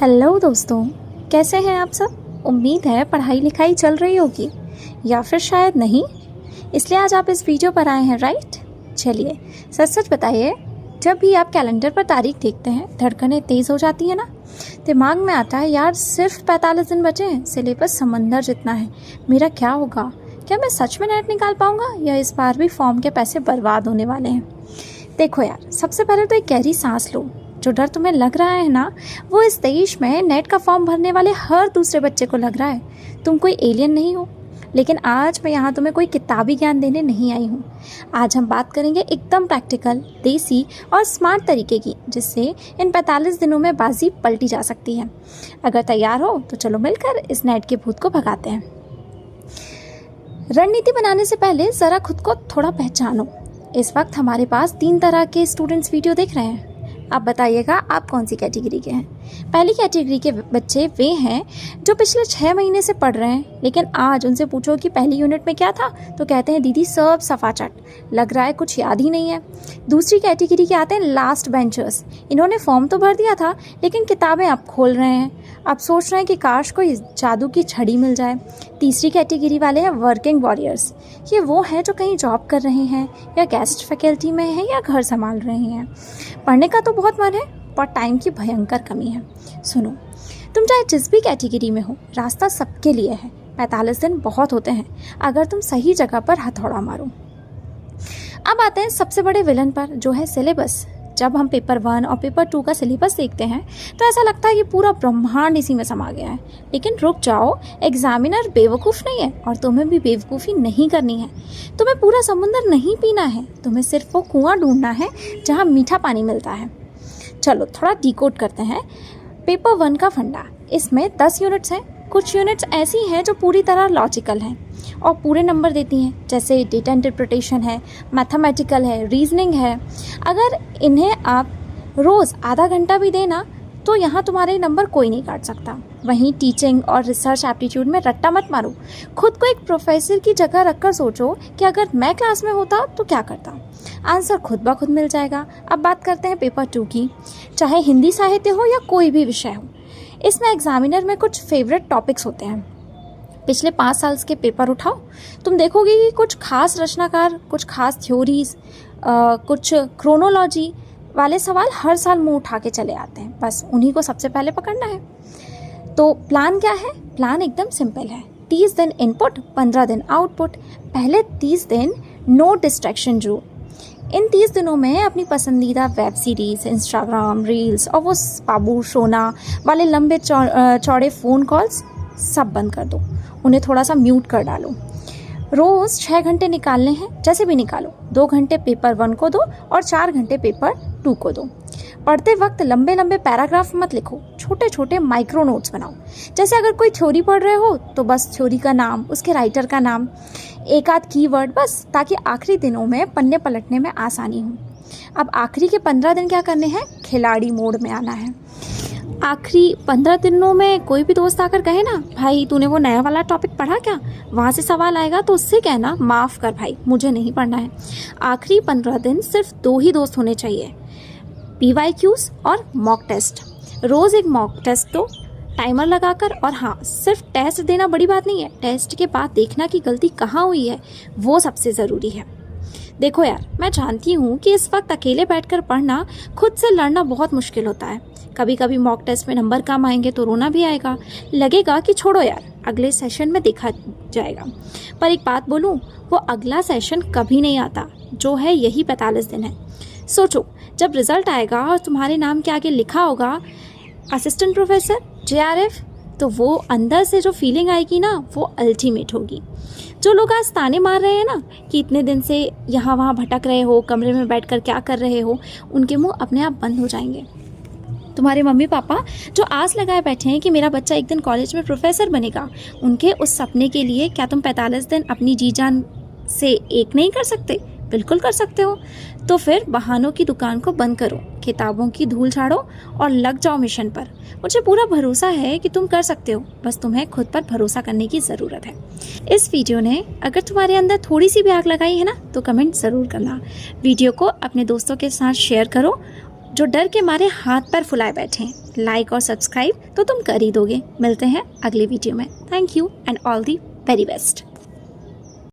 Hello दोस्तों, कैसे हैं आप सब। उम्मीद है पढ़ाई लिखाई चल रही होगी या फिर शायद नहीं, इसलिए आज आप इस वीडियो पर आए हैं, राइट। चलिए सच सच बताइए, जब भी आप कैलेंडर पर तारीख देखते हैं धड़कनें तेज़ हो जाती है ना। दिमाग में आता है यार सिर्फ 45 दिन बचे हैं, सिलेबस समंदर जितना है, मेरा क्या होगा। क्या मैं सच में नेट निकाल पाऊंगा या इस बार भी फॉर्म के पैसे बर्बाद होने वाले हैं। देखो यार, सबसे पहले तो एक गहरी सांस लो। जो डर तुम्हें लग रहा है ना, वो इस देश में नेट का फॉर्म भरने वाले हर दूसरे बच्चे को लग रहा है। तुम कोई एलियन नहीं हो। लेकिन आज मैं यहाँ तुम्हें कोई किताबी ज्ञान देने नहीं आई हूँ। आज हम बात करेंगे एकदम प्रैक्टिकल, देसी और स्मार्ट तरीके की, जिससे इन 45 दिनों में बाजी पलटी जा सकती है। अगर तैयार हो तो चलो मिलकर इस नेट के भूत को भगाते हैं। रणनीति बनाने से पहले ज़रा खुद को थोड़ा पहचानो। इस वक्त हमारे पास 3 तरह के स्टूडेंट्स वीडियो देख रहे हैं। आप बताइएगा आप कौन सी कैटेगरी के हैं। पहली कैटेगरी के बच्चे वे हैं जो पिछले 6 महीने से पढ़ रहे हैं, लेकिन आज उनसे पूछो कि पहली यूनिट में क्या था तो कहते हैं दीदी सब सफाचट, लग रहा है कुछ याद ही नहीं है। दूसरी कैटेगरी के आते हैं लास्ट बेंचर्स। इन्होंने फॉर्म तो भर दिया था लेकिन किताबें अब खोल रहे हैं, अब सोच रहे हैं कि काश कोई जादू की छड़ी मिल जाए। तीसरी कैटेगरी वाले हैं वर्किंग वॉरियर्स। ये वो हैं जो कहीं जॉब कर रहे हैं या गेस्ट फैकल्टी में हैं या घर संभाल रहे हैं। पढ़ने का तो बहुत मन है पर टाइम की भयंकर कमी है। सुनो, तुम चाहे जिस भी कैटेगरी में हो, रास्ता सबके लिए है। 45 दिन बहुत होते हैं अगर तुम सही जगह पर हथौड़ा मारो। अब आते हैं सबसे बड़े विलन पर, जो है सिलेबस। जब हम पेपर 1 और पेपर 2 का सिलेबस देखते हैं तो ऐसा लगता है कि पूरा ब्रह्मांड इसी में समा गया है। लेकिन रुक जाओ, एग्जामिनर बेवकूफ़ नहीं है और तुम्हें भी बेवकूफ़ी नहीं करनी है। तुम्हें पूरा समुंदर नहीं पीना है, तुम्हें सिर्फ वो कुआं ढूंढना है जहाँ मीठा पानी मिलता है। चलो थोड़ा डिकोड करते हैं। पेपर 1 का फंडा, इसमें 10 यूनिट्स हैं। कुछ यूनिट्स ऐसी हैं जो पूरी तरह लॉजिकल हैं और पूरे नंबर देती हैं, जैसे डेटा इंटरप्रिटेशन है, मैथमेटिकल है, रीजनिंग है। अगर इन्हें आप रोज़ आधा घंटा भी देना तो यहाँ तुम्हारे नंबर कोई नहीं काट सकता। वहीं टीचिंग और रिसर्च एप्टीट्यूड में रट्टा मत मारो। खुद को एक प्रोफेसर की जगह रखकर सोचो कि अगर मैं क्लास में होता तो क्या करता। आंसर खुद ब खुद मिल जाएगा। अब बात करते हैं पेपर 2 की। चाहे हिंदी साहित्य हो या कोई भी विषय हो, इसमें एग्जामिनर में कुछ फेवरेट टॉपिक्स होते हैं। पिछले 5 साल के पेपर उठाओ, तुम देखोगे कि कुछ खास रचनाकार, कुछ खास थ्योरीज, कुछ क्रोनोलॉजी वाले सवाल हर साल मुंह उठा के चले आते हैं। बस उन्हीं को सबसे पहले पकड़ना है। तो प्लान क्या है? प्लान एकदम सिंपल है। 30 दिन इनपुट, 15 दिन आउटपुट। पहले 30 दिन नो डिस्ट्रैक्शन जो। इन 30 दिनों में अपनी पसंदीदा वेब सीरीज़, इंस्टाग्राम रील्स और वो बाबू सोना वाले लंबे चौड़े फ़ोन कॉल्स सब बंद कर दो। उन्हें थोड़ा सा म्यूट कर डालो। रोज़ 6 घंटे निकालने हैं, जैसे भी निकालो। 2 घंटे पेपर 1 को दो और 4 घंटे पेपर 2 को दो। पढ़ते वक्त लंबे लंबे पैराग्राफ मत लिखो, छोटे छोटे माइक्रो नोट्स बनाओ। जैसे अगर कोई थ्योरी पढ़ रहे हो तो बस थ्योरी का नाम, उसके राइटर का नाम, एक आध कीवर्ड बस, ताकि आखिरी दिनों में पन्ने पलटने में आसानी हो। अब आखिरी के 15 दिन क्या करने हैं? खिलाड़ी मोड में आना है। आखिरी 15 दिनों में कोई भी दोस्त आकर कहे ना, भाई तूने वो नया वाला टॉपिक पढ़ा क्या, वहाँ से सवाल आएगा तो उससे कहना, माफ़ कर भाई मुझे नहीं पढ़ना है। आखिरी 15 दिन सिर्फ 2 ही दोस्त होने चाहिए, PYQs और मॉक टेस्ट। रोज़ एक मॉक टेस्ट दो टाइमर लगाकर। और हाँ, सिर्फ टेस्ट देना बड़ी बात नहीं है, टेस्ट के बाद देखना कि गलती कहाँ हुई है, वो सबसे ज़रूरी है। देखो यार, मैं जानती हूँ कि इस वक्त अकेले बैठकर पढ़ना, खुद से लड़ना बहुत मुश्किल होता है। कभी कभी मॉक टेस्ट में नंबर कम आएंगे तो रोना भी आएगा, लगेगा कि छोड़ो यार अगले सेशन में देखा जाएगा। पर एक बात बोलूँ, वो अगला सेशन कभी नहीं आता, जो है यही 45 दिन है। सोचो, जब रिज़ल्ट आएगा और तुम्हारे नाम के आगे लिखा होगा असिस्टेंट प्रोफेसर JRF, तो वो अंदर से जो फीलिंग आएगी ना, वो अल्टीमेट होगी। जो लोग आज ताने मार रहे हैं ना कि इतने दिन से यहाँ वहाँ भटक रहे हो, कमरे में बैठकर क्या कर रहे हो, उनके मुंह अपने आप बंद हो जाएंगे। तुम्हारे मम्मी पापा जो आस लगाए बैठे हैं कि मेरा बच्चा एक दिन कॉलेज में प्रोफेसर बनेगा, उनके उस सपने के लिए क्या तुम 45 दिन अपनी जी जान से एक नहीं कर सकते? बिल्कुल कर सकते हो। तो फिर बहानों की दुकान को बंद करो, किताबों की धूल झाड़ो और लग जाओ मिशन पर। मुझे पूरा भरोसा है कि तुम कर सकते हो, बस तुम्हें खुद पर भरोसा करने की ज़रूरत है। इस वीडियो ने अगर तुम्हारे अंदर थोड़ी सी भी आग लगाई है ना, तो कमेंट ज़रूर करना। वीडियो को अपने दोस्तों के साथ शेयर करो जो डर के मारे हाथ पैर फुलाए बैठे हैं, लाइक और सब्सक्राइब तो तुम कर ही दोगे। मिलते हैं अगले वीडियो में। Thank you and all the very best.